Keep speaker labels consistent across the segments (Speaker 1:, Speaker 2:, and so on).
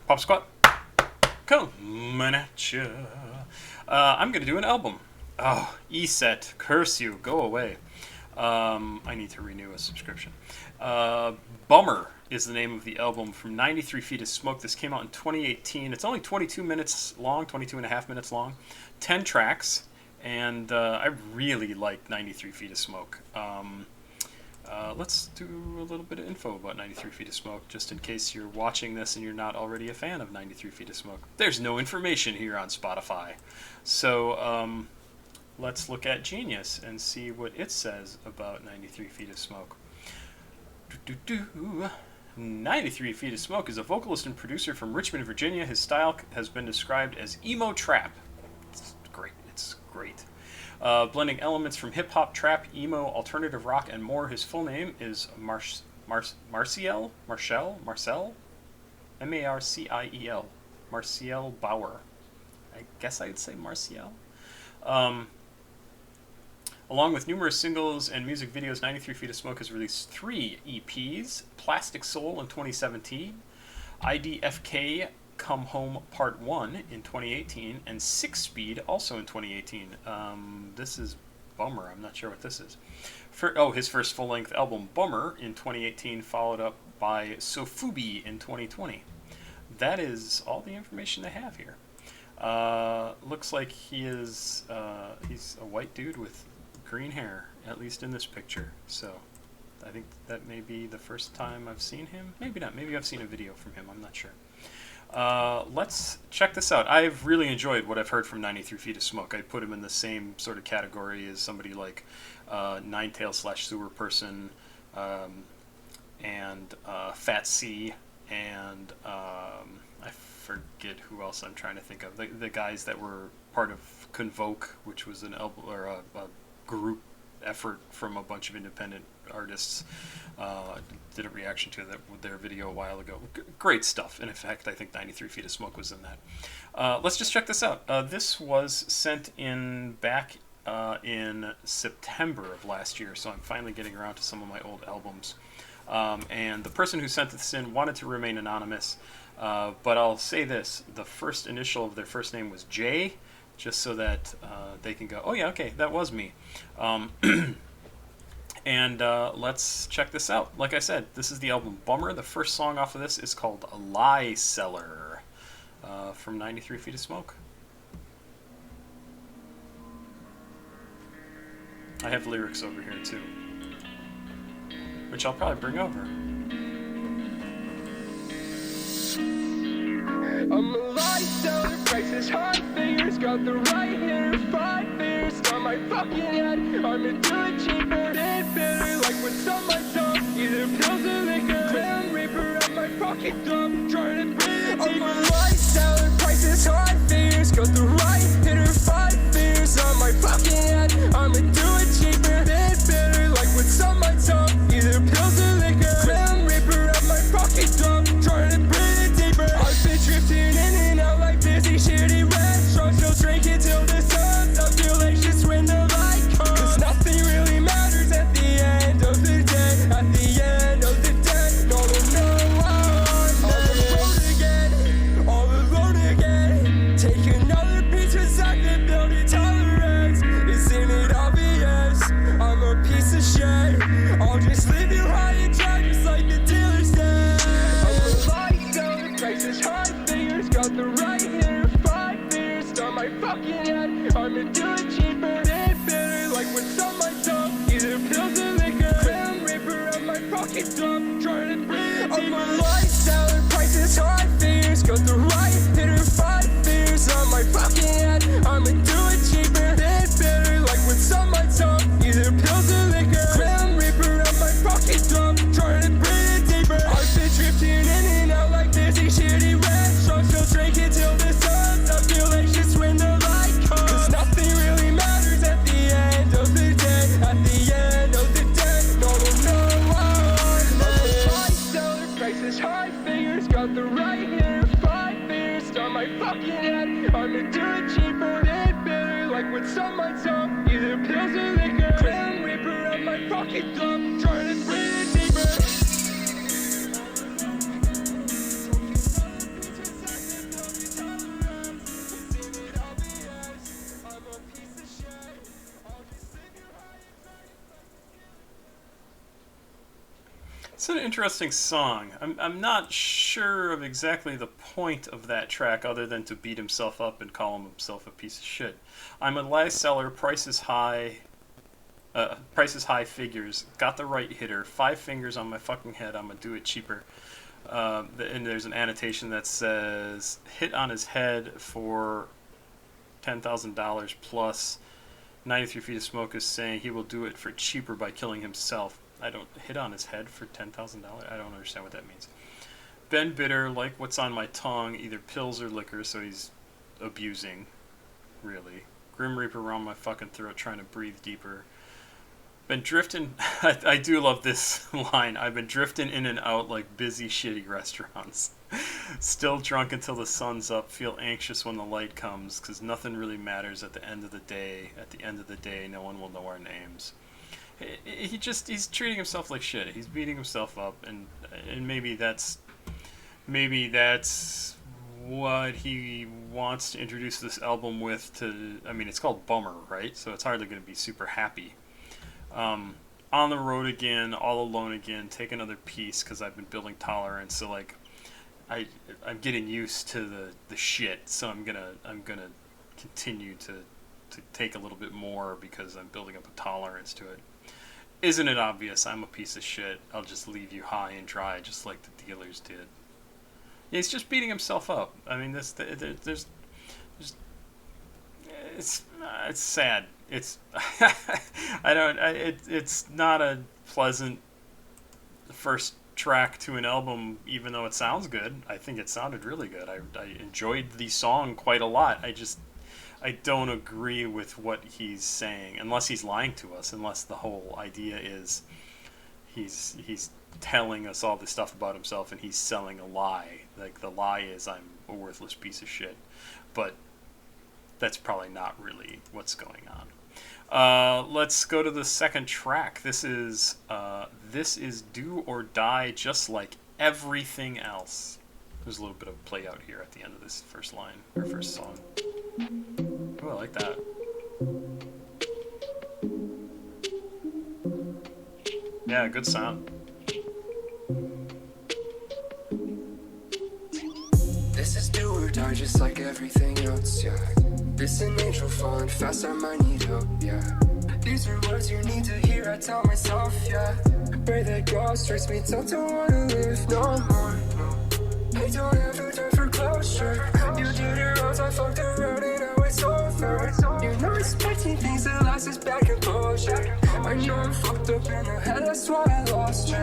Speaker 1: Pop Squat, coming at ya. I'm going to do an album. Oh, ESET, curse you, go away. I need to renew a subscription. Bummer is the name of the album from 93 Feet of Smoke. This came out in 2018. It's only 22 minutes long, 22 and a half minutes long, 10 tracks, and I really like 93 Feet of Smoke. Let's do a little bit of info about 93 Feet of Smoke, just in case you're watching this and you're not already a fan of 93 Feet of Smoke. There's no information here on Spotify. So let's look at Genius and see what it says about 93 Feet of Smoke. 93 Feet of Smoke is a vocalist and producer from Richmond, Virginia. His style has been described as emo trap. It's great. It's great. Blending elements from hip-hop, trap, emo, alternative rock, and more. His full name is Marciel? M-A-R-C-I-E-L. Marciel Bauer. I guess I'd say Marciel. Along with numerous singles and music videos, 93 Feet of Smoke has released 3 EPs. Plastic Soul in 2017. IDFK Come Home Part 1 in 2018, and 6 Speed also in 2018. This is Bummer. I'm not sure what this is. His first full-length album, Bummer, in 2018, followed up by Sofubi in 2020. That is all the information I have here. Looks like he's a white dude with green hair, at least in this picture. So I think that may be the first time I've seen him. Maybe not. Maybe I've seen a video from him. I'm not sure. Let's check this out. I've really enjoyed what I've heard from 93 Feet of Smoke. I'd put him in the same sort of category as somebody like Ninetail/Sewer Person, and Fat C, and I forget who else I'm trying to think of. The guys that were part of Convoke, which was an album or a group effort from a bunch of independent artists. Did a reaction to their video a while ago. Great stuff. And in fact, I think 93 Feet of Smoke was in that. Let's just check this out. This was sent in back in September of last year, so I'm finally getting around to some of my old albums. And the person who sent this in wanted to remain anonymous, but I'll say this. The first initial of their first name was J, just so that they can go, oh yeah, okay, that was me. And let's check this out. Like I said, this is the album Bummer. The first song off of this is called Lie Seller, from 93 Feet of Smoke. I have lyrics over here too, which I'll probably bring over.
Speaker 2: I'm a lie seller, prices high, fingers got the right hitter, 5 fingers on my fucking head. I'm into it cheaper than better, like what's on my tongue, either pills or liquor. Crown Reaper at my pocket dump, trying to breathe deeper. I'm a lie seller, prices high, fingers got the right hitter, 5 fingers on my fucking head. I'm into it cheaper than better, like what's on my tongue, either pills or liquor. Crown Reaper at my pocket dump, trying to breathe deeper. I've been drifting in and out like busy shitty restaurants. Still drinking till the sun's up, feel anxious when the light comes. Cause nothing really matters at the end of the day. At the end of the day, no, I'm all alone again, all alone again. Take another piece cause I can build a tolerance. Isn't it obvious? I'm a piece of shit. I'll just leave you high and dry just like the dealer said. I'm a lie seller, prices high, fingers got the right hitter, 5 fingers on my fucking head. I'm into it cheaper than better, like what's on my tongue, either pills or liquor. Crown Reaper at my pocket dump, trying to breathe deeper. I'm a lie seller, prices high, fingers got the right hitter, 5 fingers on my fucking head. I'm into it cheaper than better, like what's on my tongue, either pills or liquor. Crown Reaper at my pocket dump, trying to breathe deeper. I've been drifting in and out like busy shitty restaurants. Still drinking till the sun's up, feel anxious when the light comes. Cause nothing really matters at the end of the day. At the end of the day, no, I'm a lie seller, prices high, fingers got the right hitter, 5 fingers on my fucking head. I'm into it cheaper than better, like what's on my tongue, either pills or liquor. Crown Reaper at my pocket dump, trying to breathe deeper.
Speaker 1: It's an interesting song. I'm not sure of exactly the point of that track other than to beat himself up and call himself a piece of shit. I'm a lie seller, price is high. Price is high figures. Got the right hitter. 5 fingers on my fucking head. I'm gonna do it cheaper. And there's an annotation that says hit on his head for $10,000 plus. 93 Feet of Smoke is saying he will do it for cheaper by killing himself. I don't hit on his head for $10,000. I don't understand what that means. Ben Bitter, like what's on my tongue, either pills or liquor, so he's abusing, really. Grim Reaper around my fucking throat, trying to breathe deeper. Been drifting. I do love this line. I've been drifting in and out like busy, shitty restaurants. Still drunk until the sun's up. Feel anxious when the light comes, because nothing really matters at the end of the day. At the end of the day, no one will know our names. He's treating himself like shit. He's beating himself up, and maybe that's what he wants to introduce this album with. I mean, it's called Bummer, right? So it's hardly going to be super happy. On the road again, all alone again. Take another piece because I've been building tolerance. So like, I'm getting used to the shit. So I'm gonna continue to take a little bit more because I'm building up a tolerance to it. Isn't it obvious? I'm a piece of shit. I'll just leave you high and dry, just like the dealers did. Yeah, he's just beating himself up. I mean, there's it's sad. It's it's not a pleasant first track to an album, even though it sounds good. I think it sounded really good. I enjoyed the song quite a lot. I don't agree with what he's saying, unless he's lying to us, unless the whole idea is he's telling us all this stuff about himself and he's selling a lie. Like, the lie is I'm a worthless piece of shit. But that's probably not really what's going on. Let's go to the second track. This is Do or Die, just like everything else. There's a little bit of play out here at the end of this first line, or first song. Oh, I like that. Yeah, good sound.
Speaker 2: This is do or die, just like everything else, yeah. This an angel falling fast, I might need help, yeah. These are words you need to hear, I tell myself, yeah. Pray that God strikes me down, don't wanna live no more, no. I don't ever die for closure. You did it wrong, I fucked around and now it's over. You're not expecting things to last, it's bad composure. I know I'm fucked up in the head, that's why I lost you.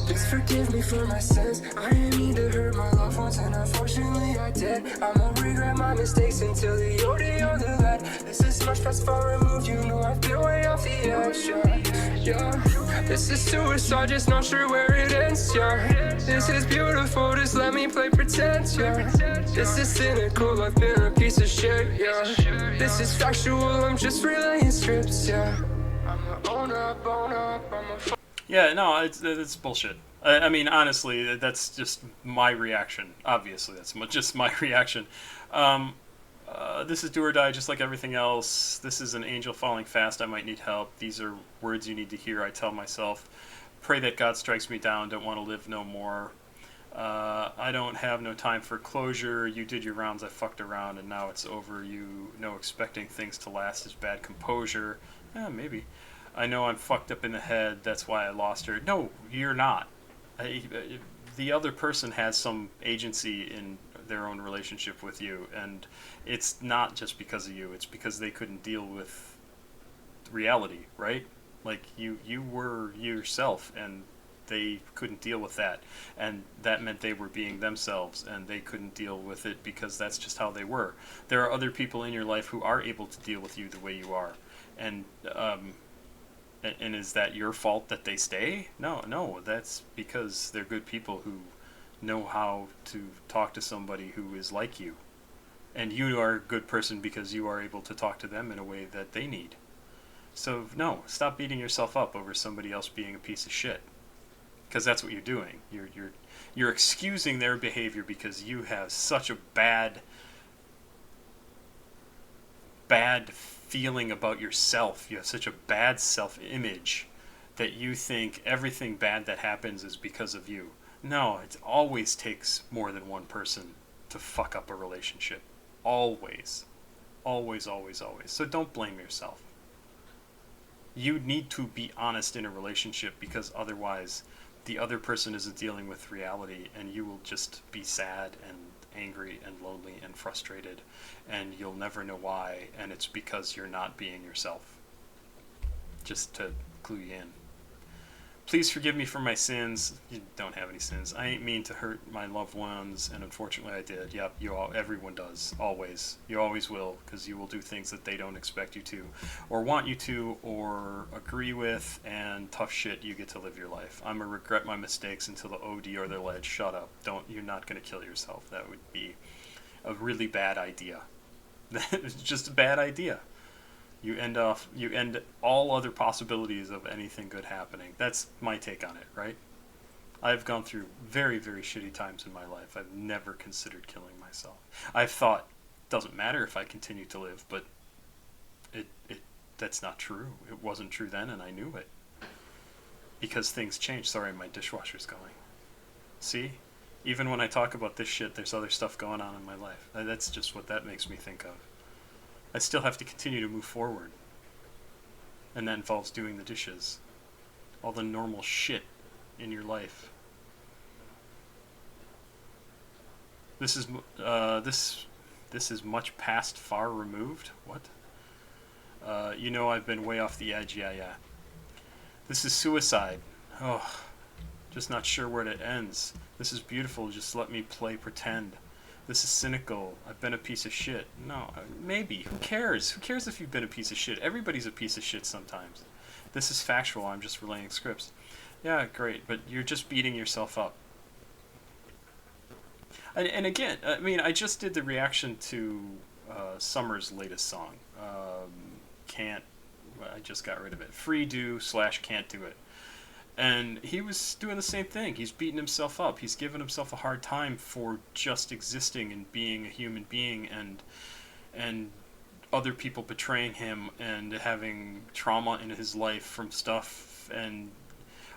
Speaker 2: Please forgive me for my sins. I didn't mean to hurt my loved ones, and unfortunately I did. I won't regret my mistakes until the OD on the lead. This is much past far removed, you know I've been way off the edge, yeah. This is suicide, just not sure where it ends, yeah. This is beautiful, just let me play pretend, yeah. This is cynical, I've been a piece of shit, yeah. This is factual, I'm just relaying scripts, yeah. I'm a own up, I'm a
Speaker 1: Yeah, no, it's bullshit. I mean, honestly, that's just my reaction. Obviously, that's just my reaction. This is do or die, just like everything else. This is an angel falling fast, I might need help. These are words you need to hear, I tell myself. Pray that God strikes me down, don't want to live no more. I don't have no time for closure. You did your rounds, I fucked around, and now it's over. You know expecting things to last is bad composure. Yeah, maybe. I know I'm fucked up in the head, that's why I lost her. No, you're not. The other person has some agency in their own relationship with you, and it's not just because of you, it's because they couldn't deal with reality, right? Like, you were yourself, and they couldn't deal with that, and that meant they were being themselves, and they couldn't deal with it because that's just how they were. There are other people in your life who are able to deal with you the way you are, and is that your fault that they stay? No, that's because they're good people who know how to talk to somebody who is like you. And you are a good person because you are able to talk to them in a way that they need. So no, stop beating yourself up over somebody else being a piece of shit. Because that's what you're doing. You're excusing their behavior because you have such a bad feeling about yourself. You have such a bad self-image that you think everything bad that happens is because of you. No, it always takes more than one person to fuck up a relationship. Always. Always, always, always. So don't blame yourself. You need to be honest in a relationship, because otherwise the other person isn't dealing with reality, and you will just be sad and angry and lonely and frustrated, and you'll never know why, and it's because you're not being yourself. Just to clue you in. Please forgive me for my sins. You don't have any sins. I ain't mean to hurt my loved ones, and unfortunately I did. Yep, everyone does. Always. You always will, because you will do things that they don't expect you to, or want you to, or agree with, and tough shit, you get to live your life. I'm gonna regret my mistakes until the OD or the ledge. Shut up. You're not gonna kill yourself. That would be a really bad idea. It's just a bad idea. You end all other possibilities of anything good happening. That's my take on it, right? I've gone through very, very shitty times in my life. I've never considered killing myself. I've thought, doesn't matter if I continue to live, but that's not true. It wasn't true then, and I knew it. Because things change. Sorry, my dishwasher's going. See? Even when I talk about this shit, there's other stuff going on in my life. That's just what that makes me think of. I still have to continue to move forward. And that involves doing the dishes. All the normal shit in your life. This is this is much past far removed. What? You know I've been way off the edge. Yeah. This is suicide. Oh, just not sure where it ends. This is beautiful. Just let me play pretend. This is cynical. I've been a piece of shit. No, maybe. Who cares? Who cares if you've been a piece of shit? Everybody's a piece of shit sometimes. This is factual. I'm just relaying scripts. Yeah, great, but you're just beating yourself up. And again, I mean, I just did the reaction to Summer's latest song. I just got rid of it. Free do / can't do it. And he was doing the same thing. He's beating himself up. He's giving himself a hard time for just existing and being a human being, and other people betraying him and having trauma in his life from stuff, and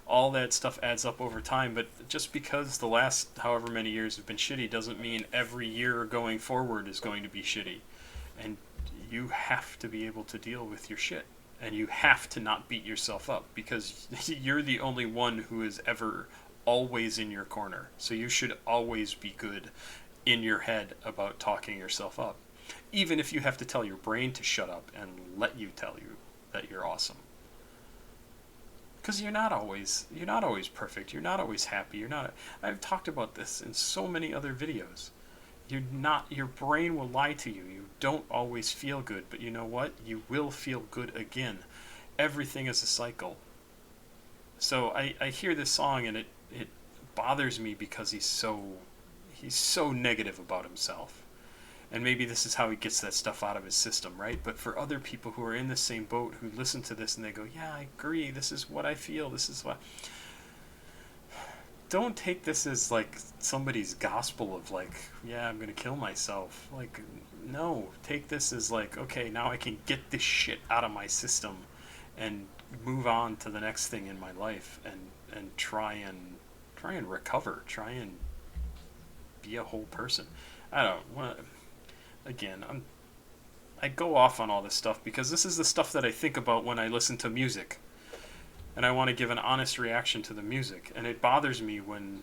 Speaker 1: all that stuff adds up over time. But just because the last however many years have been shitty doesn't mean every year going forward is going to be shitty. And you have to be able to deal with your shit. And you have to not beat yourself up, because you're the only one who is ever always in your corner. So you should always be good in your head about talking yourself up. Even if you have to tell your brain to shut up and let you tell you that you're awesome. Because you're not always perfect. You're not always happy. I've talked about this in so many other videos. Your brain will lie to you. You don't always feel good, but you know what? You will feel good again. Everything is a cycle. So I hear this song, and it bothers me because he's so negative about himself. And maybe this is how he gets that stuff out of his system, right? But for other people who are in the same boat, who listen to this and they go, yeah, I agree, this is what I feel, this is what... Don't take this as like somebody's gospel of like, yeah, I'm gonna kill myself. Like, no, take this as like, okay, now I can get this shit out of my system and move on to the next thing in my life, and try and recover, try and be a whole person. I don't want. Again, I go off on all this stuff because this is the stuff that I think about when I listen to music. And I want to give an honest reaction to the music. And it bothers me when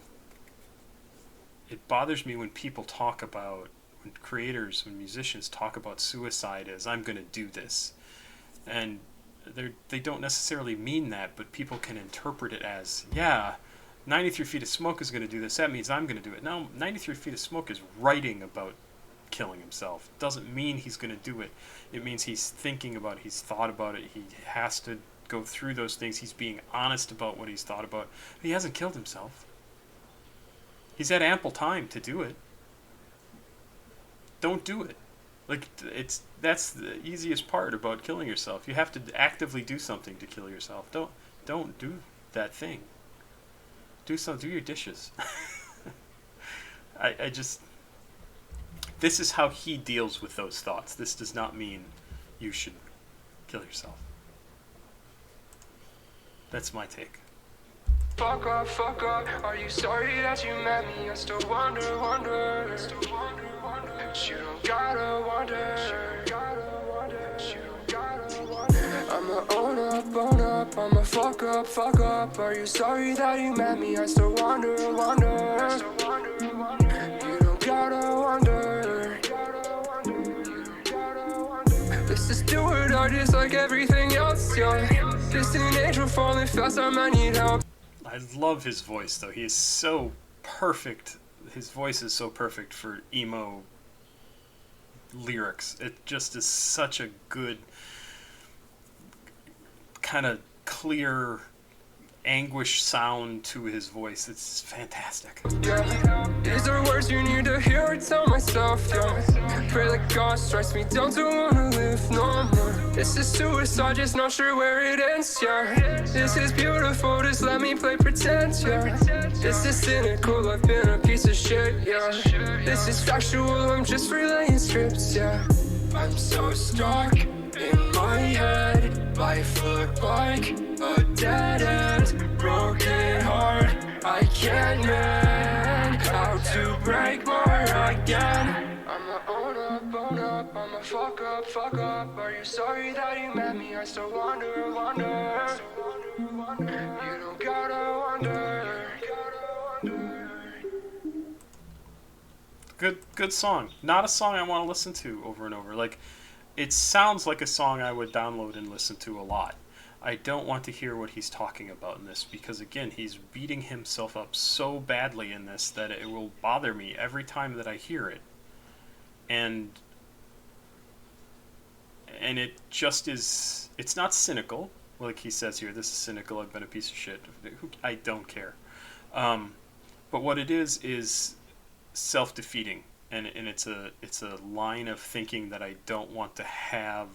Speaker 1: people talk about, when creators, when musicians talk about suicide as, I'm going to do this. And they don't necessarily mean that, but people can interpret it as, yeah, 93 Feet of Smoke is going to do this. That means I'm going to do it. No, 93 Feet of Smoke is writing about killing himself. It doesn't mean he's going to do it. It means he's thinking about it. He's thought about it. He has to go through those things. He's being honest about what he's thought about. He hasn't killed himself. He's had ample time to do it. Don't do it. Like, that's the easiest part about killing yourself. You have to actively do something to kill yourself. Don't do that thing. Do your dishes. I just, this is how he deals with those thoughts. This does not mean you should kill yourself. That's my take.
Speaker 2: Fuck off, are you sorry that you met me? I still wonder. You don't gotta wonder. I'ma own up, I'ma fuck up. Are you sorry that you met me? I still wonder. You don't gotta wonder. This is do or die, just like everything else, yeah. Distant angel falling fast, I might need help.
Speaker 1: I love his voice, though. He is so perfect. His voice is so perfect for emo lyrics. It just is such a good, kind of clear, anguish sound to his voice. It's fantastic.
Speaker 2: Yeah, these are words you need to hear or tell myself, yeah. Pray that God strikes me down to wanna live no more. This is suicide, just not sure where it ends, yeah. This is beautiful, just let me play pretend, yeah. This is cynical, I've been a piece of shit, yeah. This is factual, I'm just relaying scripts, yeah. I'm so stuck in my head. Life look like a dead end, broken heart. I can't mend how to break more again. I'ma own up, I'ma fuck up. Are you sorry that you met me? I still wonder. You don't gotta wonder.
Speaker 1: Good song. Not a song I want to listen to over and over. Like, it sounds like a song I would download and listen to a lot. I don't want to hear what he's talking about in this because, again, he's beating himself up so badly in this that it will bother me every time that I hear it. And it just is... It's not cynical, like he says here. This is cynical. I've been a piece of shit. I don't care. But what it is self-defeating. And it's a line of thinking that I don't want to have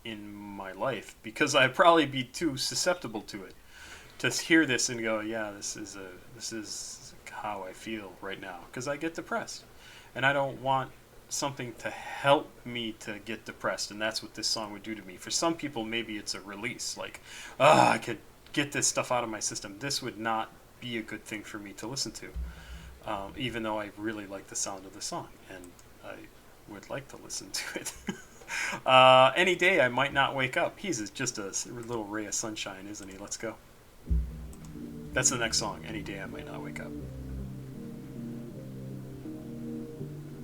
Speaker 1: in my life because I'd probably be too susceptible to it. To hear this and go, yeah, this is how I feel right now, because I get depressed, and I don't want something to help me to get depressed, and that's what this song would do to me. For some people, maybe it's a release, like, I could get this stuff out of my system. This would not be a good thing for me to listen to. Even though I really like the sound of the song, and I would like to listen to it. Any day I might not wake up. He's just a little ray of sunshine, isn't he? Let's go. That's the next song, Any Day I Might Not Wake Up. I'm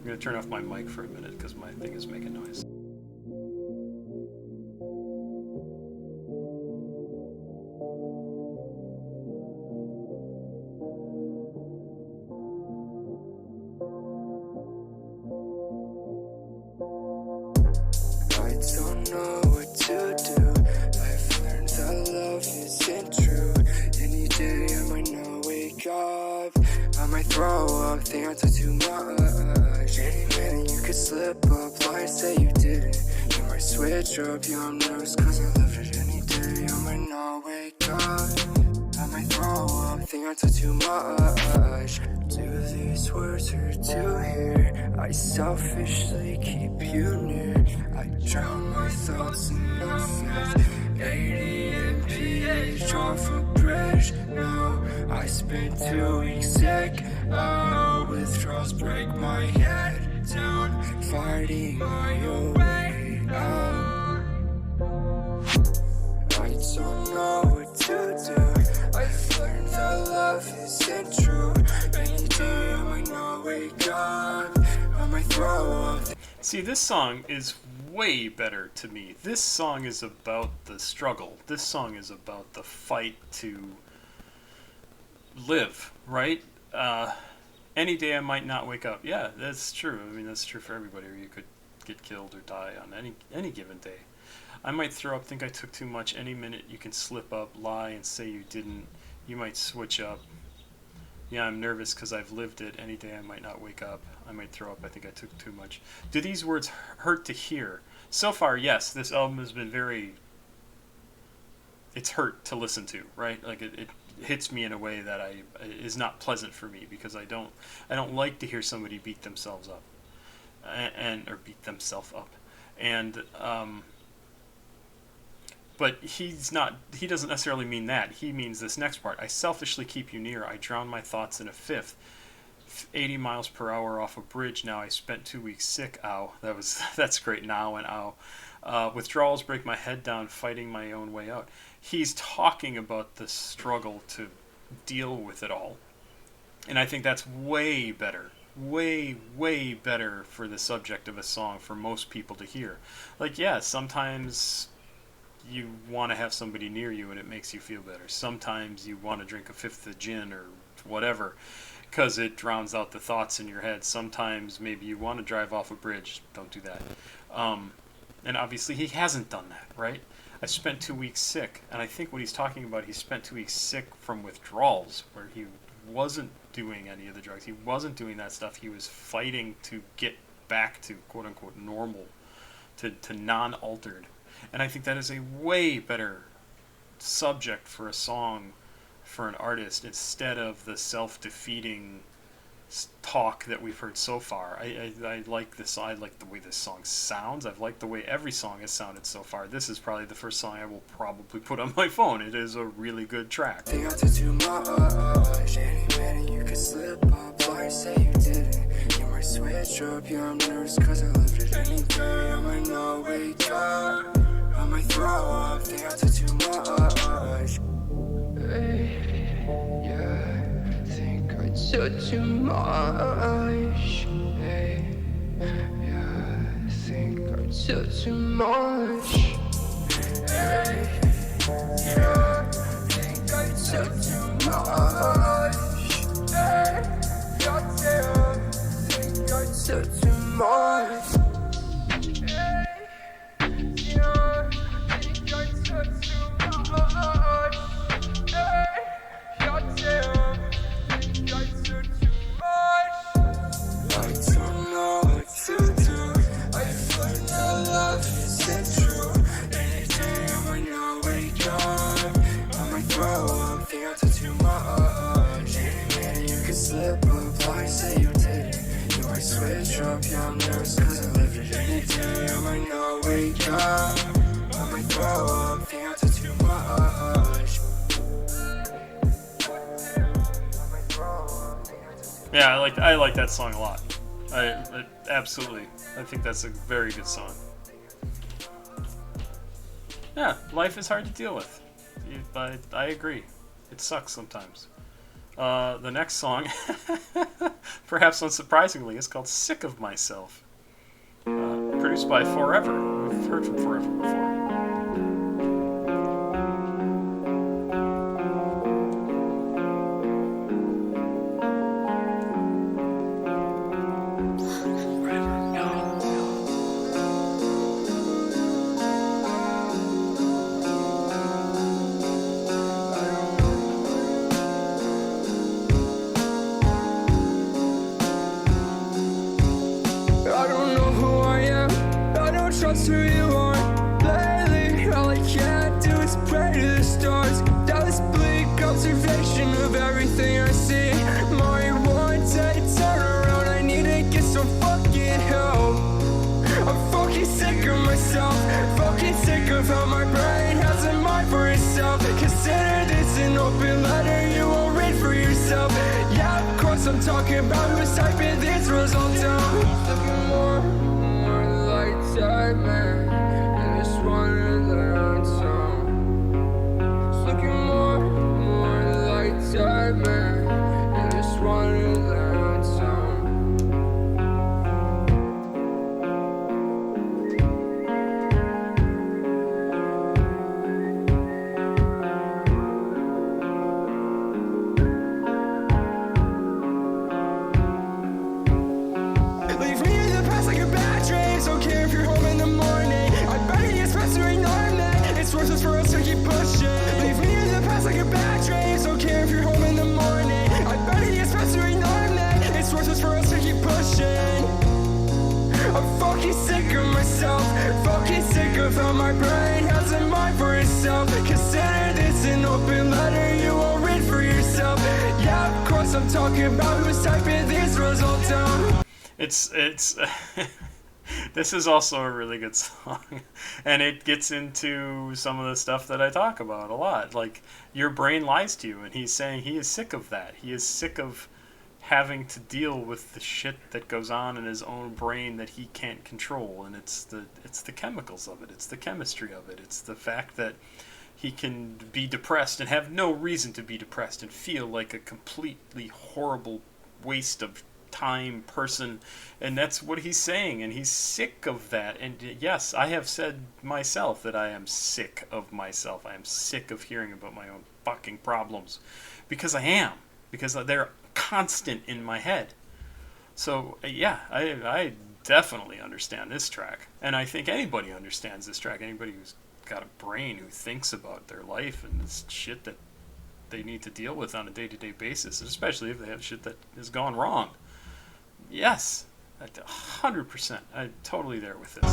Speaker 1: going to turn off my mic for a minute because my thing is making noise.
Speaker 2: Think I took too much. Any minute you could slip up, lie and say you didn't. You might switch up, yeah, I'm nervous cause I left it any day. I might not wake up, I might throw up. Think I took too much. Do these words hurt to hear? I selfishly keep you near. I drown my thoughts in numbness. 80 mph off a bridge. Now I spent 2 weeks sick. Oh, withdrawals break my head down, fighting my own way out. I don't know what to do. I've learned that love isn't true. Any day I might not wake up, I might throw up.
Speaker 1: See, this song is way better to me. This song is about the struggle. This song is about the fight to live, right? Any day I might not wake up. Yeah, that's true. I mean, that's true for everybody. Or you could get killed or die on any given day. I might throw up, think I took too much. Any minute you can slip up, lie, and say you didn't. You might switch up. Yeah, I'm nervous because I've lived it. Any day I might not wake up. I might throw up. I think I took too much. Do these words hurt to hear? So far, yes. This album has been very... It's hurt to listen to, right? Like it hits me in a way that is not pleasant for me because I don't like to hear somebody beat themselves up, or beat themselves up, and But he doesn't necessarily mean that. He means this next part. I selfishly keep you near. I drown my thoughts in a fifth. 80 miles per hour off a bridge. Now I spent 2 weeks sick. Ow. That's great. Now and ow. Withdrawals break my head down, fighting my own way out. He's talking about the struggle to deal with it all. And I think that's way better. Way, way better for the subject of a song for most people to hear. Like, yeah, sometimes you want to have somebody near you and it makes you feel better. Sometimes you want to drink a fifth of gin or whatever because it drowns out the thoughts in your head. Sometimes maybe you want to drive off a bridge. Don't do that. And obviously he hasn't done that, right? I spent 2 weeks sick, and I think what he's talking about, he spent 2 weeks sick from withdrawals, where he wasn't doing any of the drugs. He wasn't doing that stuff. He was fighting to get back to quote-unquote normal, to non-altered. And I think that is a way better subject for a song for an artist instead of the self-defeating talk that we've heard so far. I like this. I like the way this song sounds. I've liked the way every song has sounded so far. This is probably the first song I will probably put on my phone. It is a really good track.
Speaker 3: Think I took too much. Any minute you could slip up. Lie, say you didn't. You might switch up. Yeah, I'm nervous cause I lived it any day. I might not wake up. I might throw up. Think I took too much. Yeah, think I took too much. Hey, yeah, think I took too much. Hey, yeah, think I took too much. Hey, goddamn, think I took too much. Hey, yeah, think I took too much. Hey, goddamn, think I took too much. I don't know what to do. I feel no love is true. Any day I might not wake up. I might throw up. Think I took too much. Any minute you could slip up. Lie, say you didn't. You might switch up. Yeah, I'm nervous cause I lived it any day. I might not wake up. I might throw up. Think I took too much.
Speaker 1: Yeah, I like that song a lot. I absolutely. I think that's a very good song. Yeah, life is hard to deal with. I agree. It sucks sometimes. The next song, perhaps unsurprisingly, is called Sick of Myself. Produced by Forever. We've heard from Forever before.
Speaker 2: I don't know who I am, I don't trust who you are. Lately, all I can do is pray to the stars. That was bleak observation of everything I see. My one day turn around, I need to get some fucking help. I'm fucking sick of myself, fucking sick of how my brain has a mind for itself. Consider this an open letter you won't read for yourself. Yeah, of course I'm talking about who's typing these rules all down. Looking more like time, man, and this one in the song. Looking more like time, man, and this one in the song. Leave me in the past like a bad dream. Don't care if you're home in the morning. I bet it's best to ignore that. It's worthless for us to keep pushing. Leave me in the past like a bad dream. Don't care if you're home in the morning. I bet it's best to ignore that. It's worthless for us to keep pushing. I'm fucking sick of myself. Fucking sick of how my brain has a mind for itself. Consider this an open letter you won't read for yourself. Yeah, of course I'm talking about who's typing these rules all down.
Speaker 1: It's This is also a really good song, and it gets into some of the stuff that I talk about a lot. Like, your brain lies to you, and he's saying he is sick of that. He is sick of having to deal with the shit that goes on in his own brain that he can't control, and it's the chemicals of it, it's the chemistry of it, it's the fact that he can be depressed and have no reason to be depressed and feel like a completely horrible waste of time person, and that's what he's saying, and he's sick of that. And yes, I have said myself that I am sick of myself. I am sick of hearing about my own fucking problems, because because they're constant in my head. So yeah, I definitely understand this track, and I think anybody understands this track. Anybody who's got a brain, who thinks about their life and this shit that they need to deal with on a day-to-day basis, especially if they have shit that has gone wrong. Yes, 100%. I'm totally there with this.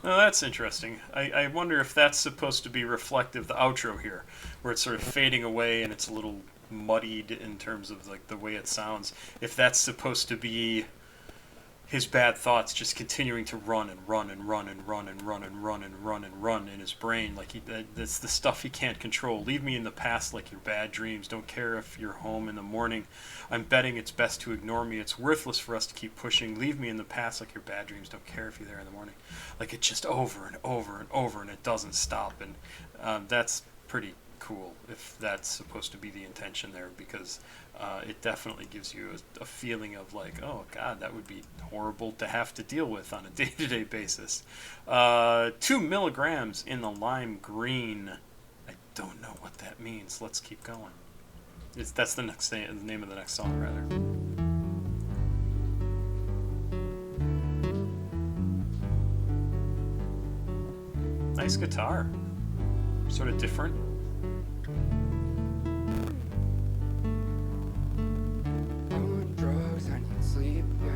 Speaker 1: Oh, that's interesting. I wonder if that's supposed to be reflective, the outro here, where it's sort of fading away and it's a little muddied in terms of like the way it sounds. If that's supposed to be his bad thoughts just continuing to run and run and run and run and run and run and run and run in his brain, like that's the stuff he can't control. Leave me in the past like your bad dreams. Don't care if you're home in the morning. I'm betting it's best to ignore me. It's worthless for us to keep pushing. Leave me in the past like your bad dreams. Don't care if you're there in the morning. Like, it's just over and over and over, and it doesn't stop. And that's pretty cool if that's supposed to be the intention there, because it definitely gives you a feeling of like, oh god, that would be horrible to have to deal with on a day-to-day basis. 2 milligrams in the lime green. I don't know what that means. Let's keep going. That's the name of the next song, rather. Nice guitar. Sort of different.
Speaker 3: I want drugs, I need sleep, yeah.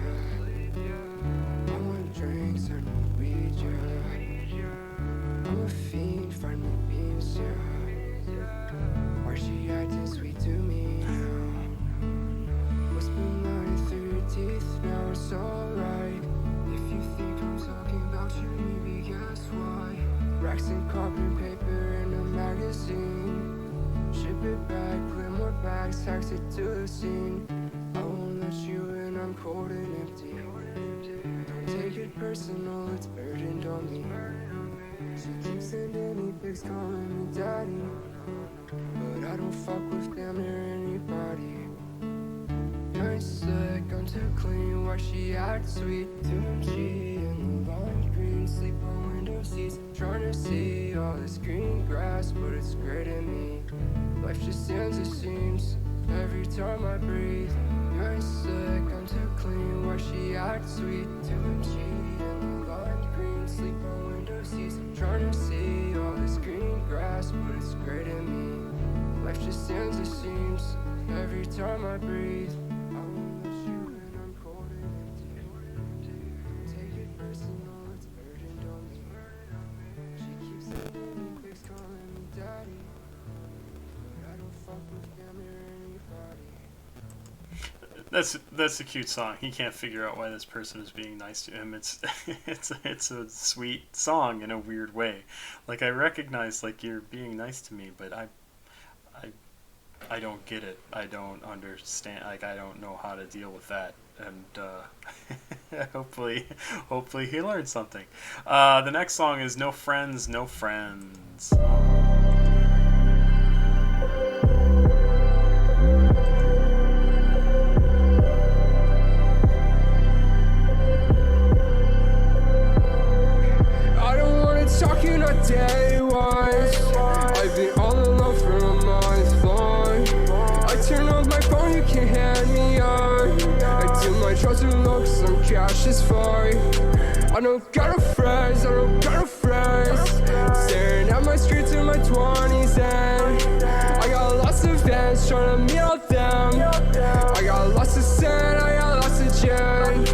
Speaker 3: I want drinks, I need weed, yeah. I'm a fiend, find me beans, yeah. Why she acting sweet to me now? What's been running through your teeth, now it's alright. If you think I'm talking about you, maybe guess why. Racks and carbon paper in a magazine. Ship it back, put more bags, tax it to the scene. I won't let you in, I'm cold and empty. Don't take it personal, it's burdened on me. She keeps sending me pics, calling me daddy, but I don't fuck with damn near anybody. I'm sick, I'm too clean, why she act sweet? Doing G in the lime green, sleep on window seats. Trying to see all this green grass, but it's great in me. Life just ends, it seems, every time I breathe. You're sick, I'm too clean, why she act sweet? Doing G in the lime green, sleep on window seats. Trying to see all this green grass, but it's great in me. Life just ends, it seems, every time I breathe.
Speaker 1: That's a cute song. He can't figure out why this person is being nice to him. It's it's a sweet song in a weird way. Like, I recognize like you're being nice to me, but I don't get it. I don't understand. Like, I don't know how to deal with that. And hopefully he learned something. The next song is No Friends, No Friends.
Speaker 3: Talking a day once, I've been all alone for a month long. I turn on my phone, you can't hand me on. I do my drugs and look, some cash is fine. I don't got no friends, I don't got no friends. Staring at my streets in my 20s and I got lots of fans trying to meet all them. I got lots of sand, I got lots of gin.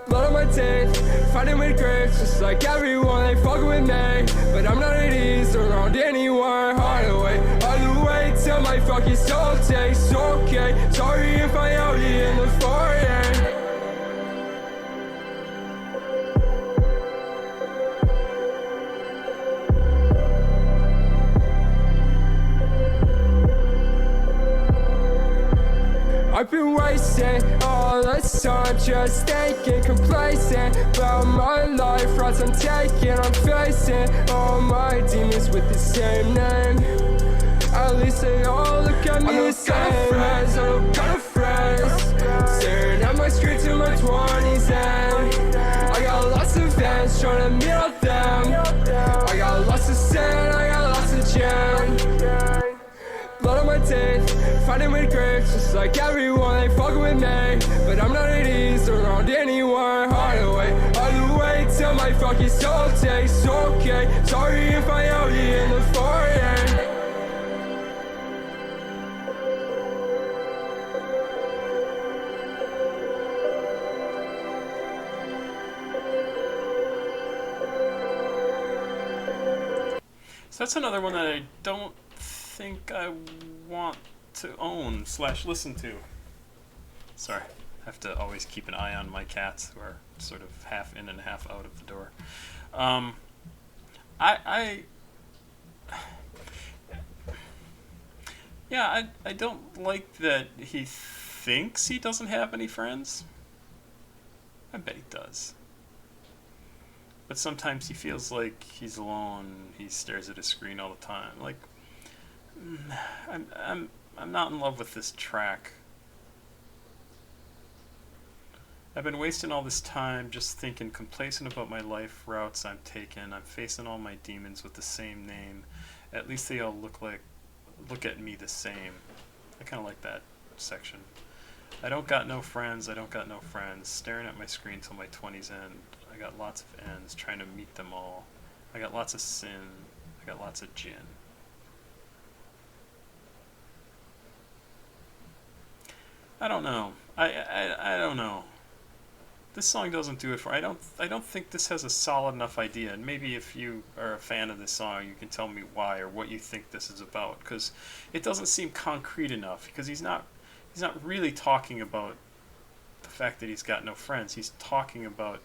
Speaker 3: Blood on my teeth, fighting with graves. Just like everyone, they fucking with me. But I'm not at ease around anyone. Hard away till my fucking soul takes. Okay, sorry if I out here in the foyer. I've been wasting all this time just thinking, complacent about my life, routes I'm taking, I'm facing all my demons with the same name. At least they all look at me the same. I don't got no friends, staring at my streets in my 20s and I got lots of fans trying to meet all them. I got lots of sand, I got lots of gin. Blood on my teeth, fighting with graves. Just like everyone, they fucking with me. But I'm not at ease around anyone. Hard away till my fucking soul takes. Okay, sorry if I out here in the foyer.
Speaker 1: So that's another one that I don't think I want to own / listen to. Sorry, I have to always keep an eye on my cats who are sort of half in and half out of the door. I don't like that he thinks he doesn't have any friends. I bet he does. But sometimes he feels like he's alone. He stares at his screen all the time. Like, I'm not in love with this track. I've been wasting all this time just thinking, complacent about my life routes I'm taking. I'm facing all my demons with the same name. At least they all look at me the same. I kind of like that section. I don't got no friends. I don't got no friends. Staring at my screen till my 20s end. I got lots of ends, trying to meet them all. I got lots of sin. I got lots of gin. I don't know. I don't know. This song doesn't do it for. I don't think this has a solid enough idea. And maybe if you are a fan of this song, you can tell me why or what you think this is about. Because it doesn't seem concrete enough. Because he's not really talking about the fact that he's got no friends. He's talking about,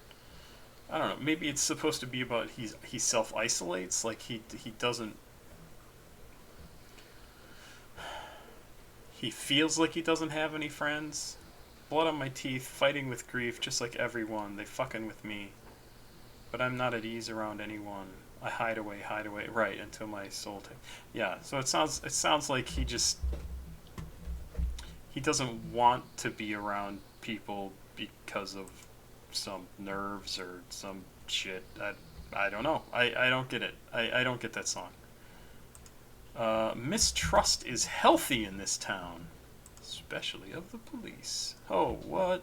Speaker 1: I don't know, maybe it's supposed to be about he self-isolates, like he doesn't, he feels like he doesn't have any friends. Blood on my teeth, fighting with grief, just like everyone, they fucking with me. But I'm not at ease around anyone. I hide away, right, until my soul yeah, so it sounds like he doesn't want to be around people because of some nerves or some shit. I don't know. I don't get it. I don't get that song. Mistrust is healthy in this town, especially of the police. Oh, what?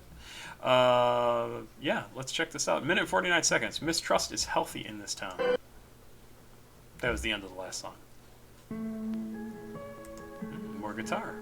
Speaker 1: Yeah, let's check this out. Minute 49 seconds. Mistrust is healthy in this town. That was the end of the last song. More guitar.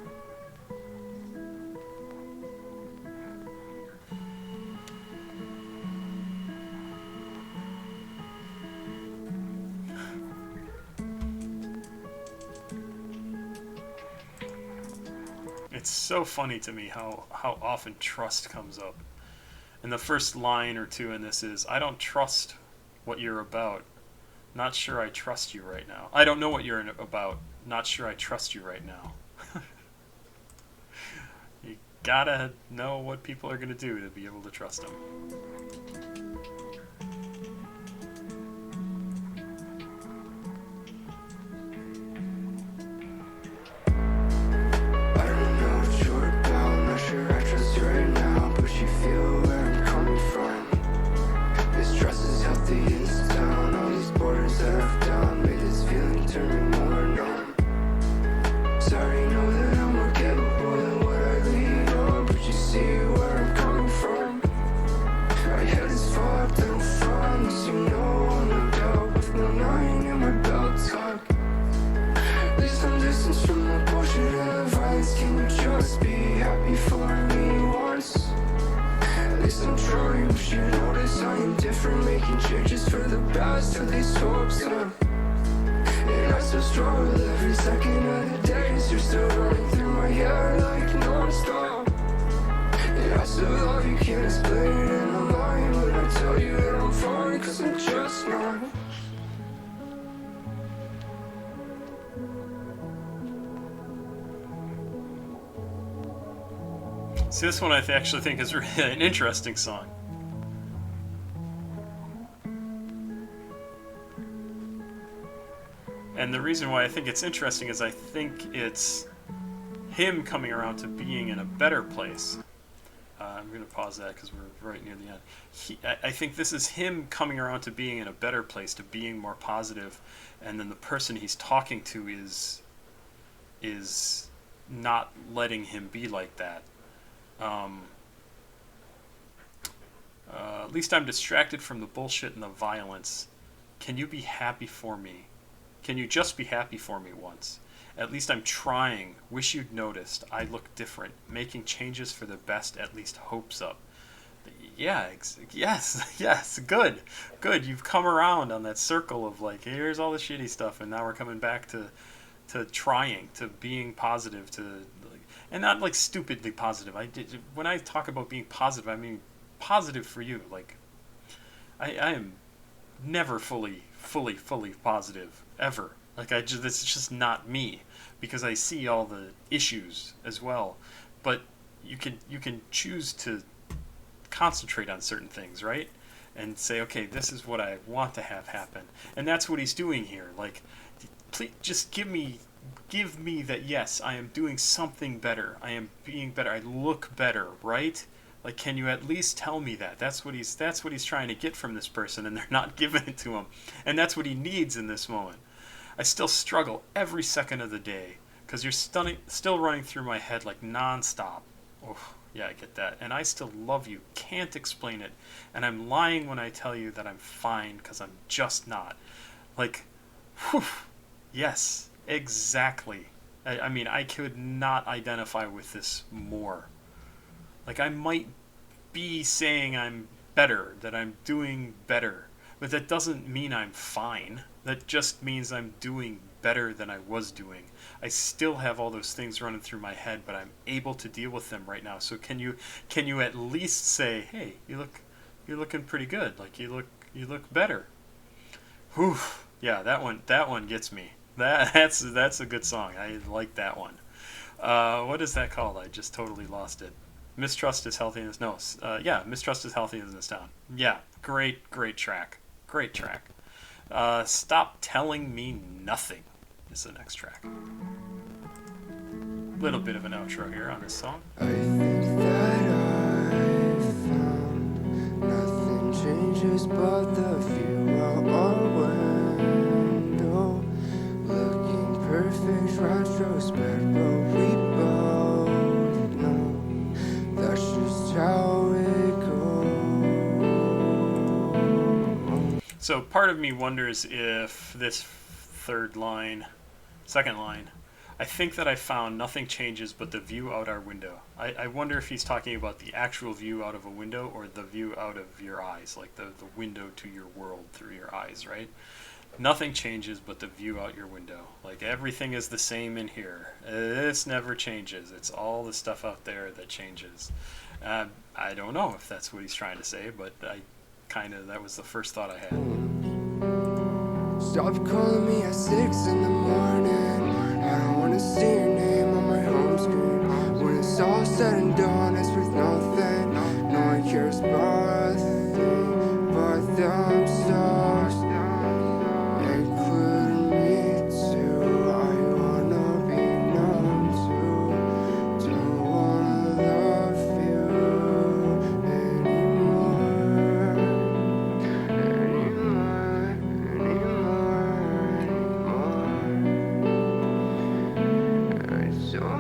Speaker 1: It's so funny to me how often trust comes up. And the first line or two in this is, I don't trust what you're about. Not sure I trust you right now. I don't know what you're about. Not sure I trust you right now. You gotta know what people are gonna do to be able to trust them.
Speaker 3: Head is out in front. Yes, you know I'm a dog with no 9 in my belt tuck. At least I'm distance from the bullshit and the violence. Can you just be happy for me once? At least I'm trying, wish you notice I am different. Making changes for the best, at least hope so. And I still struggle every second of the days. You're still running through my hair like non-stop. And I still love you, can't explain it in a line. When I tell you that I'm fine, cause I'm just not.
Speaker 1: See, this one I actually think is really an interesting song. And the reason why I think it's interesting is I think it's him coming around to being in a better place. I'm going to pause that because we're right near the end. I think this is him coming around to being in a better place, to being more positive, and then the person he's talking to is not letting him be like that. At least I'm distracted from the bullshit and the violence. Can you be happy for me? Can you just be happy for me once? At least I'm trying. Wish you'd noticed. I look different. Making changes for the best, at least hopes up. Yeah, yes, good. You've come around on that circle of like, here's all the shitty stuff, and now we're coming back to trying, to being positive, to like, and not like stupidly positive. When I talk about being positive, I mean positive for you. Like, I am never fully positive ever. Like it's just not me, because I see all the issues as well. But you can choose to concentrate on certain things, right? And say, okay, this is what I want to have happen, and that's what he's doing here. Like, please just give me that, yes, I am doing something better. I am being better. I look better, right? Like, can you at least tell me that? That's what he's trying to get from this person, and they're not giving it to him. And that's what he needs in this moment. I still struggle every second of the day because you're still running through my head like nonstop. Oh, yeah, I get that. And I still love you. Can't explain it. And I'm lying when I tell you that I'm fine, because I'm just not. Like, whew, yes, exactly. I mean, I could not identify with this more. Like, I might be saying I'm better, that I'm doing better, but that doesn't mean I'm fine. That just means I'm doing better than I was doing. I still have all those things running through my head, but I'm able to deal with them right now. So can you at least say, hey, you're looking pretty good. Like, you look better. Whew. Yeah, that one gets me. That's a good song. I like that one. What is that called? I just totally lost it. Mistrust is healthy in this. No, Mistrust is healthy in this town. Yeah, great track. Great track. Stop Telling Me Nothing is the next track. Little bit of an outro here on this song.
Speaker 3: I think that I found nothing changes but the view out our window. Looking perfect retrospect, but we both know that's just how it goes.
Speaker 1: So part of me wonders if this second line, I think that I found nothing changes but the view out our window. I wonder if he's talking about the actual view out of a window or the view out of your eyes, like the window to your world through your eyes, right? Nothing changes but the view out your window. Like, everything is the same in here. This never changes. It's all the stuff out there that changes. I don't know if that's what he's trying to say, but that was the first thought I had.
Speaker 3: Stop calling me at 6 in the morning. I don't wanna see your name on my home screen. When it's all said and done, it's worth nothing. No one cares about a thing but themselves, including me too. I wanna be numb too. Don't wanna love you anymore. I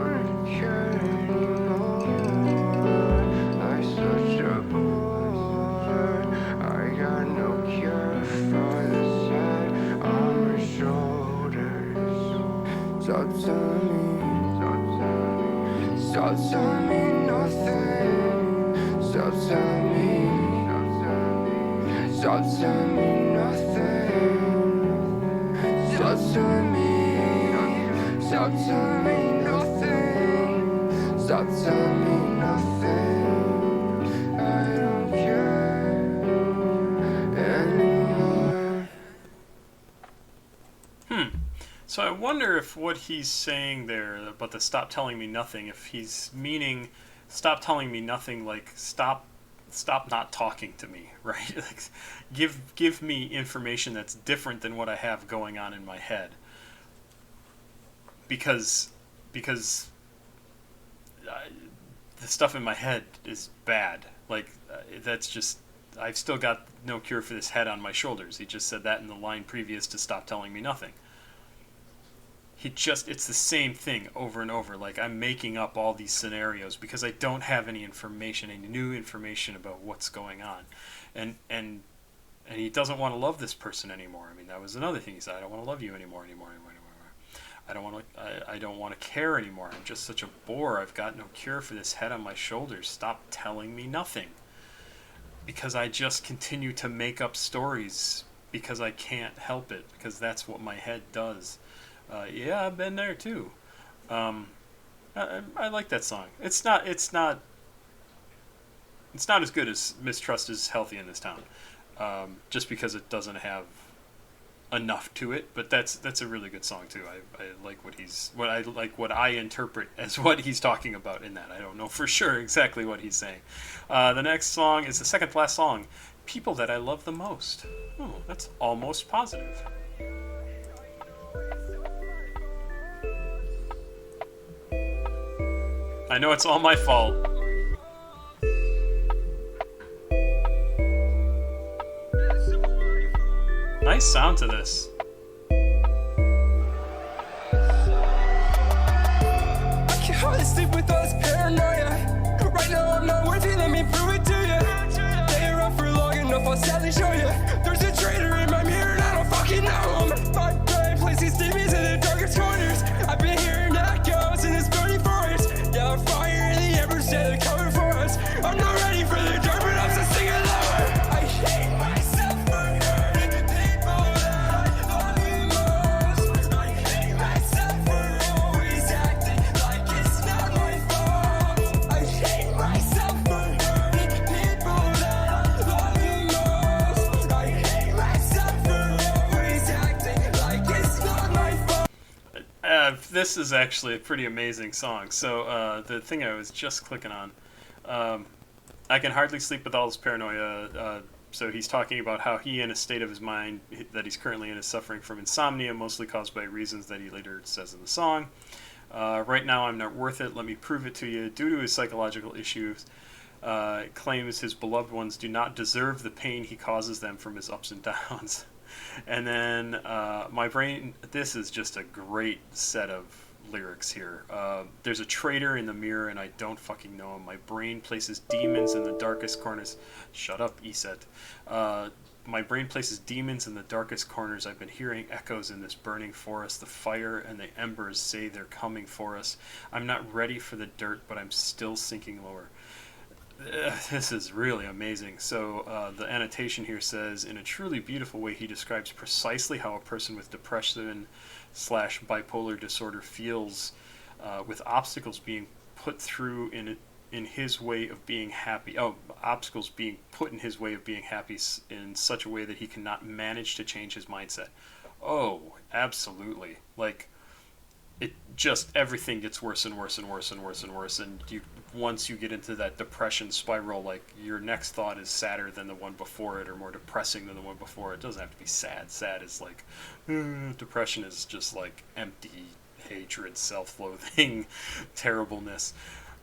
Speaker 3: don't care anymore. Life's such a telling me, stop telling me nothing. Stop telling me, stop telling me nothing. Stop telling me nothing. I don't care anymore.
Speaker 1: So I wonder if what he's saying there about the stop telling me nothing, if he's meaning stop telling me nothing, like stop not talking to me, right? Like, give me information that's different than what I have going on in my head. Because the stuff in my head is bad. Like, that's just, I've still got no cure for this head on my shoulders. He just said that in the line previous to stop telling me nothing. It's the same thing over and over. Like, I'm making up all these scenarios because I don't have any information, any new information about what's going on. And he doesn't want to love this person anymore. I mean, that was another thing he said. I don't want to love you anymore. I don't want to care anymore. I'm just such a bore. I've got no cure for this head on my shoulders. Stop telling me nothing. Because I just continue to make up stories because I can't help it. Because that's what my head does. Yeah, I've been there too. I like that song. It's not as good as Mistrust Is Healthy in This Town, just because it doesn't have enough to it. But that's a really good song too. I like what I interpret as what he's talking about in that. I don't know for sure exactly what he's saying. The next song is the second to last song, People That I Love the Most. Oh, that's almost positive. I know it's all my fault. Nice sound to this.
Speaker 2: I can hardly sleep with all this paranoia. Right now I'm not worthy, let me prove it to you. Stay around for long enough, I'll sadly show you. There's a traitor in my mirror and I don't fucking know him. My brain places demons in the darkest corners. I've been hearing echoes in this burning forest. Yeah, fire in the embers, yeah, they're coming for us. I'm not ready for the dark, but I'm just singing lower. I hate myself for hurting people that I love the most. I hate myself for always acting like it's not my fault. I hate myself for hurting people that I love the most. I hate myself for always acting like it's not my fault.
Speaker 1: This is actually a pretty amazing song. So the thing I was just clicking on, I can hardly sleep with all this paranoia. So he's talking about how he, in a state of his mind that he's currently in, is suffering from insomnia, mostly caused by reasons that he later says in the song. Right now, I'm not worth it. Let me prove it to you. Due to his psychological issues, claims his beloved ones do not deserve the pain he causes them from his ups and downs. And then my brain, this is just a great set of lyrics here. There's a traitor in the mirror and I don't fucking know him. My brain places demons in the darkest corners. Shut up, Eset. My brain places demons in the darkest corners. I've been hearing echoes in this burning forest. The fire and the embers say they're coming for us. I'm not ready for the dirt, but I'm still sinking lower. This is really amazing. So the annotation here says, in a truly beautiful way, he describes precisely how a person with depression/bipolar disorder feels with obstacles being put through in his way of being happy. Obstacles being put in his way of being happy in such a way that he cannot manage to change his mindset. Oh, absolutely. Like, it just, everything gets worse and worse and worse and worse and worse, and once you get into that depression spiral, like, your next thought is sadder than the one before it, or more depressing than the one before it. It doesn't have to be sad. Sad is like, depression is just like empty hatred, self-loathing, terribleness.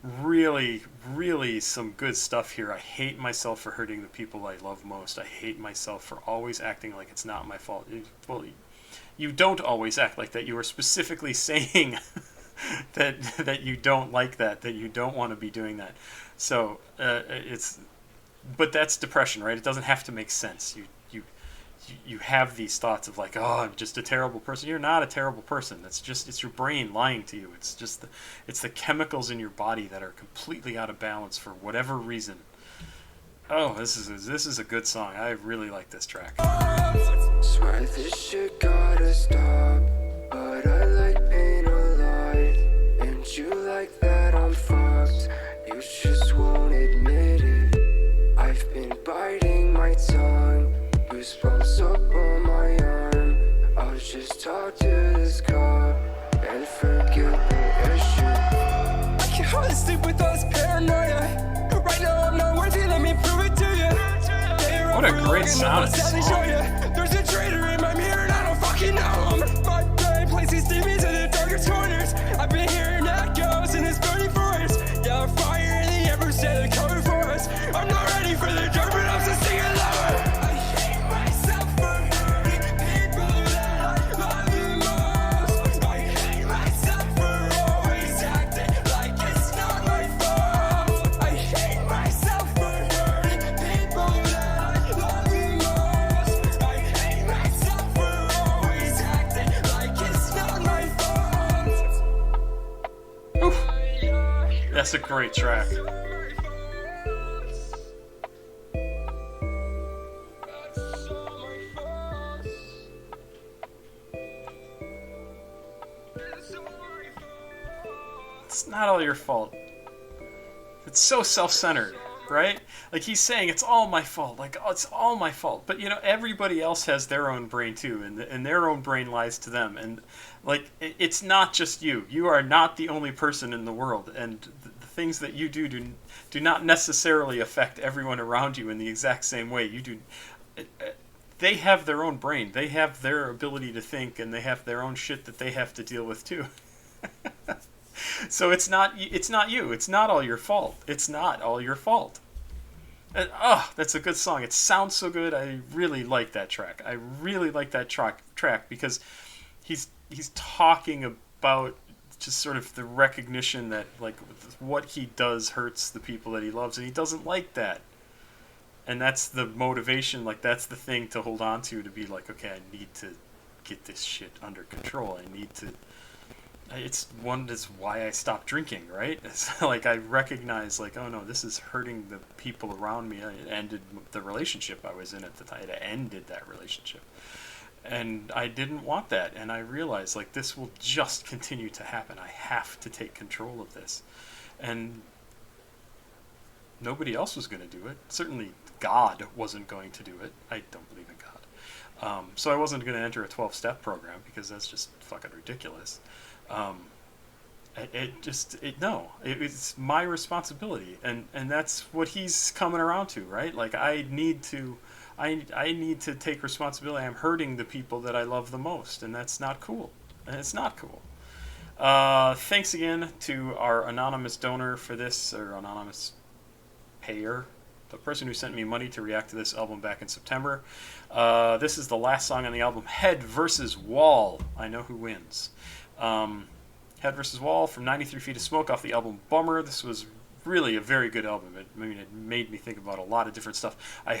Speaker 1: Really, really some good stuff here. I hate myself for hurting the people I love most. I hate myself for always acting like it's not my fault. Well, you don't always act like that. You are specifically saying that you don't like that you don't want to be doing that. So but that's depression, right? It doesn't have to make sense. You have these thoughts of like, oh, I'm just a terrible person. You're not a terrible person. It's your brain lying to you. It's the chemicals in your body that are completely out of balance for whatever reason. Oh, this is a good song. I really like this track.
Speaker 3: Swear this shit gotta stop, but I like pain a lot, and you like that I'm fucked. You just won't admit it. I've been biting my tongue, goosebumps up on my arm. I'll just talk to this cop and forget the issue. I can hardly sleep with all this paranoia. Right now I'm not worthy, let me prove it to you.
Speaker 1: What a great sound.
Speaker 3: There's a traitor in my mirror and I don't fucking know him. My brain places demons in the darkest corners. I've been hearing echoes in this burning forest. Yeah, fire in the embers, yeah, they're coming for us. I'm not ready for the dirt, but I'm still singing lower. I hate myself for hurting people that I love the most. I hate myself for always acting like it's not my fault. I hate myself for hurting people that I love the most. I hate myself for always acting like it's not my fault.
Speaker 1: Oof. That's a great track. It's not all your fault. It's so self-centered, right? Like he's saying, it's all my fault. Like, oh, it's all my fault. But you know, everybody else has their own brain too, and their own brain lies to them. And like, it's not just you. You are not the only person in the world, and the things that you do not necessarily affect everyone around you in the exact same way. You do. They have their own brain. They have their ability to think, and they have their own shit that they have to deal with too. So it's not you. It's not all your fault. It's not all your fault. And, that's a good song. It sounds so good. I really like that track. I really like that track because he's talking about just sort of the recognition that like what he does hurts the people that he loves, and he doesn't like that. And that's the motivation. Like that's the thing to hold on to be like, okay, I need to get this shit under control. I need to. It's why I stopped drinking, right? It's like I recognize, like, oh no, this is hurting the people around me. It ended the relationship I was in at the time. It ended that relationship, and I didn't want that. And I realized, like, this will just continue to happen. I have to take control of this, and nobody else was going to do it. Certainly, God wasn't going to do it. I don't believe in God, so I wasn't going to enter a 12-step program because that's just fucking ridiculous. It's my responsibility, and that's what he's coming around to, right? Like I need to take responsibility. I'm hurting the people that I love the most, and that's not cool. And it's not cool. Thanks again to our anonymous donor for this, or anonymous payer, the person who sent me money to react to this album back in September. This is the last song on the album, Head vs. Wall. I know who wins. Head vs. Wall from 93 Feet of Smoke off the album Bummer. This was really a very good album. It made me think about a lot of different stuff. I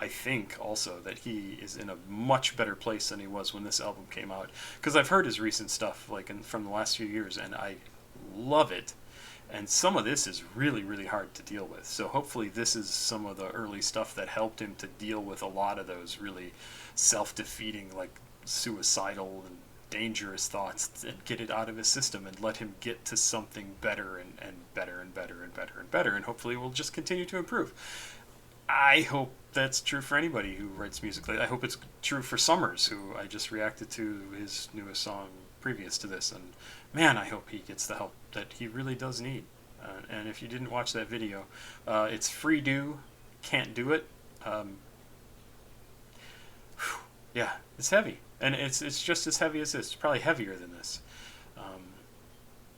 Speaker 1: think also that he is in a much better place than he was when this album came out. Because I've heard his recent stuff from the last few years, and I love it. And some of this is really, really hard to deal with. So hopefully this is some of the early stuff that helped him to deal with a lot of those really self-defeating, like suicidal and dangerous thoughts, and get it out of his system and let him get to something better and better and better and better and better, and hopefully we'll just continue to improve. I hope that's true for anybody who writes music. I hope it's true for Summers, who I just reacted to his newest song previous to this, and man, I hope he gets the help that he really does need. And if you didn't watch that video, it's free do, can't do it. Yeah, it's heavy. And it's just as heavy as this. It's probably heavier than this.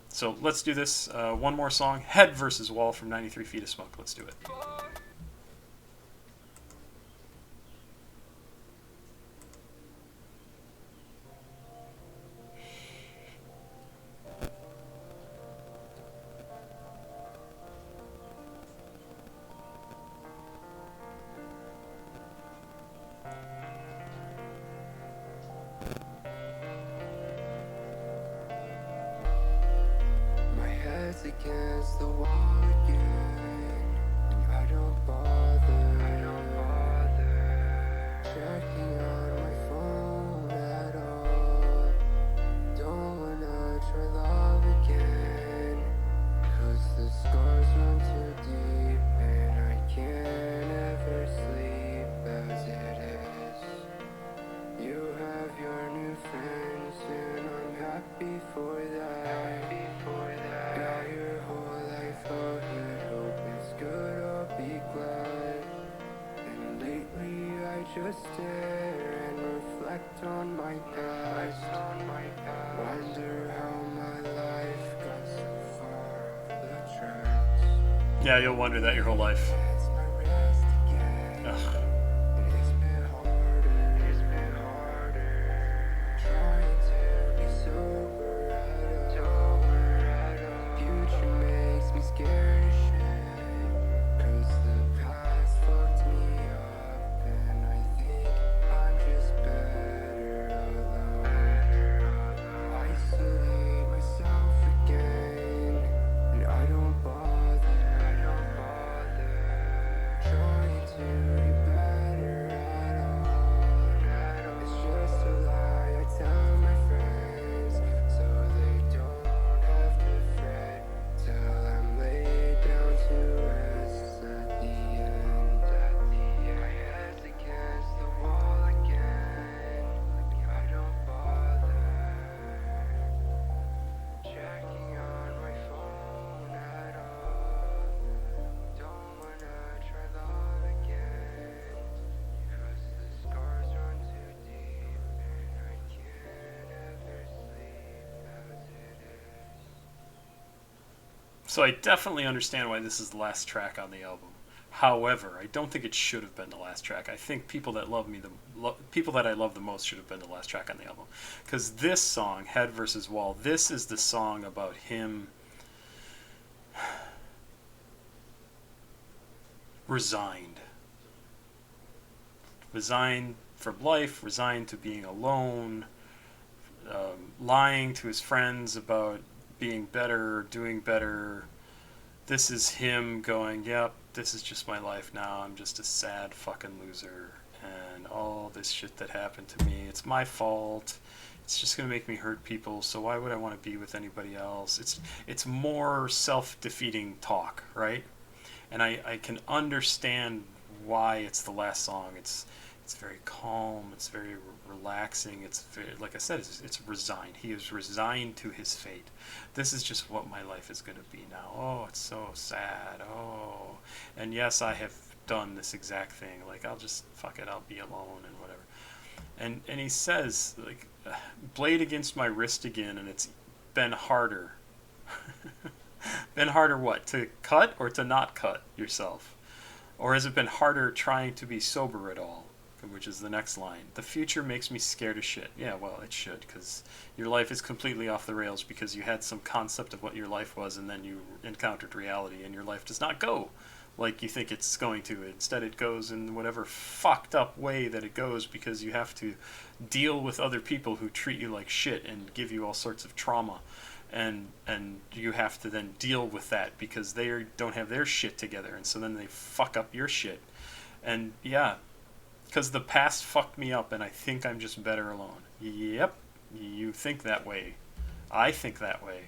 Speaker 1: So let's do this. One more song. Head vs. Wall from 93 Feet of Smoke. Let's do it.
Speaker 3: Against the wall again, and I don't bother just stare and reflect on my past. Wonder how my life got so far off the tracks.
Speaker 1: Yeah, you'll wonder that your whole life.
Speaker 3: It's my rest again.
Speaker 1: Ugh.
Speaker 3: And it's been harder. Trying to be sober at all. Future makes me scared as shit. 'Cause the past fucked me up, and I think I'm just better alone. Isolate myself again, and I don't bother. Trying to be better at all. It's just a lie I tell my friends, so they don't have to fret till I'm laid down to rest at the end. My head's against the wall again. I don't bother checking on my phone at all. Don't wanna try love again, 'cause the scars run too deep, and I can't ever sleep as it is.
Speaker 1: So I definitely understand why this is the last track on the album. However, I don't think it should have been the last track. I think people that I love the most should have been the last track on the album, because this song, Head versus Wall, this is the song about him resigned from life, resigned to being alone, lying to his friends about being better, doing better. This is him going, yep, this is just my life now. I'm just a sad fucking loser. And all this shit that happened to me, it's my fault. It's just going to make me hurt people, so why would I want to be with anybody else? It's more self-defeating talk, right? And I can understand why it's the last song. It's very calm. It's very relaxing. It's very, like I said, it's resigned. He is resigned to his fate. This is just what my life is going to be now. Oh, it's so sad. Oh, and yes, I have done this exact thing. Like, I'll just fuck it. I'll be alone and whatever. And he says, like, blade against my wrist again, and it's been harder. Been harder what? To cut or to not cut yourself? Or has it been harder trying to be sober at all? Which is the next line. The future makes me scared as shit. Yeah, well, it should, because your life is completely off the rails because you had some concept of what your life was, and then you encountered reality, and your life does not go like you think it's going to. Instead, it goes in whatever fucked up way that it goes, because you have to deal with other people who treat you like shit and give you all sorts of trauma. And you have to then deal with that because they don't have their shit together, and so then they fuck up your shit. And yeah, because the past fucked me up, and I think I'm just better alone. Yep, you think that way. I think that way.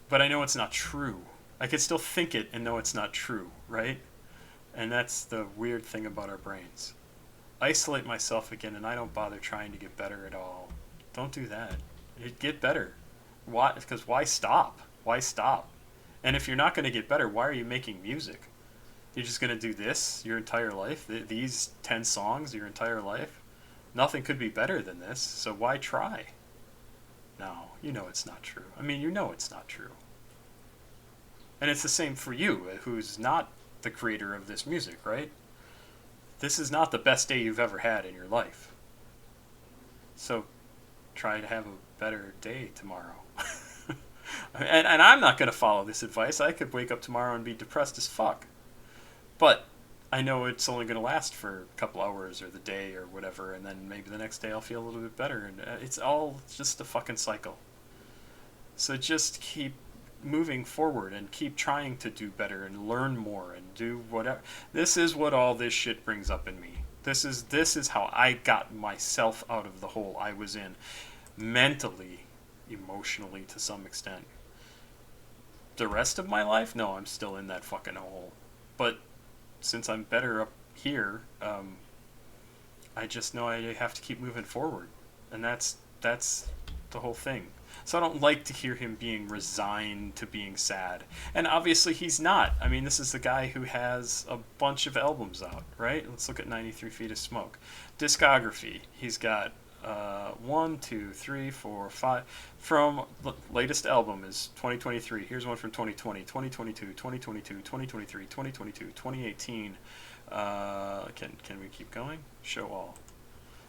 Speaker 1: But I know it's not true. I could still think it and know it's not true, right? And that's the weird thing about our brains. Isolate myself again, and I don't bother trying to get better at all. Don't do that. Get better. Why? Because why stop? Why stop? And if you're not going to get better, why are you making music? You're just going to do this your entire life? These 10 songs your entire life? Nothing could be better than this, so why try? No, you know it's not true. I mean, you know it's not true. And it's the same for you, who's not the creator of this music, right? This is not the best day you've ever had in your life. So try to have a better day tomorrow. and I'm not going to follow this advice. I could wake up tomorrow and be depressed as fuck. But I know it's only going to last for a couple hours or the day or whatever, and then maybe the next day I'll feel a little bit better. And it's all just a fucking cycle. So just keep moving forward and keep trying to do better and learn more and do whatever. This is what all this shit brings up in me. This is how I got myself out of the hole I was in, mentally, emotionally, to some extent. The rest of my life, no, I'm still in that fucking hole. But since I'm better up here, I just know I have to keep moving forward, and that's the whole thing. So I don't like to hear him being resigned to being sad. And obviously he's not. I mean, this is the guy who has a bunch of albums out, right? Let's look at 93 Feet of Smoke. Discography. He's got 1, 2, 3, 4, 5. From latest album is 2023. Here's one from 2020, 2022, 2022, 2023, 2022, 2018. Can we keep going? Show all.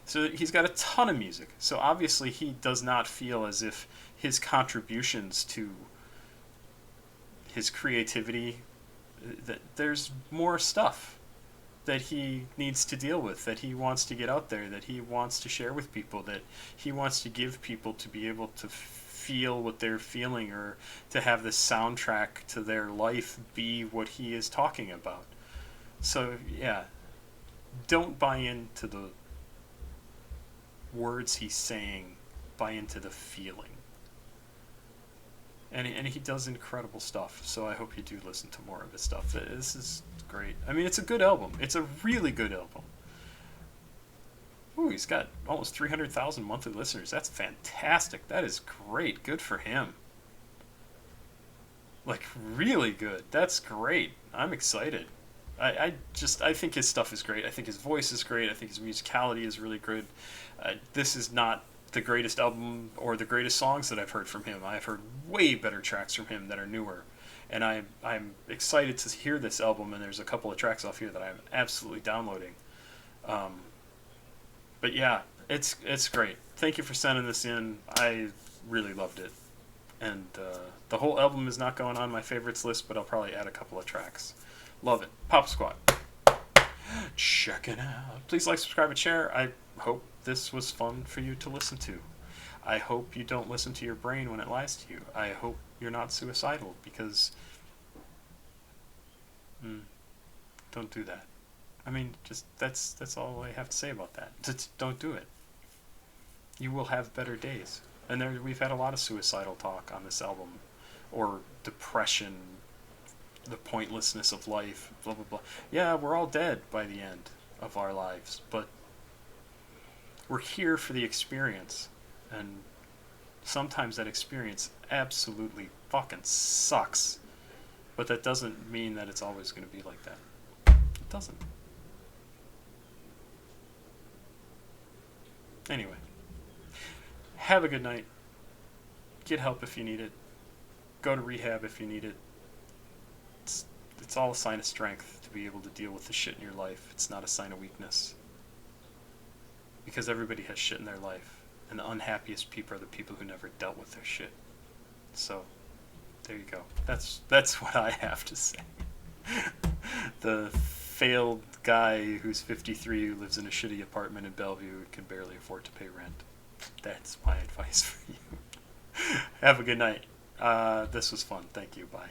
Speaker 1: So he's got a ton of music. So obviously he does not feel as if his contributions to his creativity, that there's more stuff that he needs to deal with, that he wants to get out there, that he wants to share with people, that he wants to give people to be able to feel what they're feeling, or to have the soundtrack to their life be what he is talking about. So yeah, don't buy into the words he's saying, buy into the feeling. And he does incredible stuff, so I hope you do listen to more of his stuff. This is great. I mean, it's a good album. It's a really good album. Ooh, he's got almost 300,000 monthly listeners. That's fantastic. That is great. Good for him. Like, really good. That's great. I'm excited. I think his stuff is great. I think his voice is great. I think his musicality is really good. This is not the greatest album or the greatest songs that I've heard from him. I've heard way better tracks from him that are newer. And I'm excited to hear this album, and there's a couple of tracks off here that I'm absolutely downloading. But yeah, it's great. Thank you for sending this in. I really loved it. And the whole album is not going on my favorites list, but I'll probably add a couple of tracks. Love it. Papa Squat. Check it out. Please like, subscribe, and share. I hope this was fun for you to listen to. I hope you don't listen to your brain when it lies to you. I hope you're not suicidal, because don't do that. I mean, just that's all I have to say about that. Just don't do it. You will have better days. And we've had a lot of suicidal talk on this album, or depression, the pointlessness of life, blah blah blah. Yeah, we're all dead by the end of our lives, but we're here for the experience, and sometimes that experience absolutely fucking sucks, but that doesn't mean that it's always going to be like that. It doesn't. Anyway, have a good night. Get help if you need it. Go to rehab if you need it. It's all a sign of strength to be able to deal with the shit in your life. It's not a sign of weakness. Because everybody has shit in their life, and the unhappiest people are the people who never dealt with their shit. So, there you go. That's what I have to say. The failed guy who's 53 who lives in a shitty apartment in Bellevue and can barely afford to pay rent. That's my advice for you. Have a good night. This was fun. Thank you. Bye.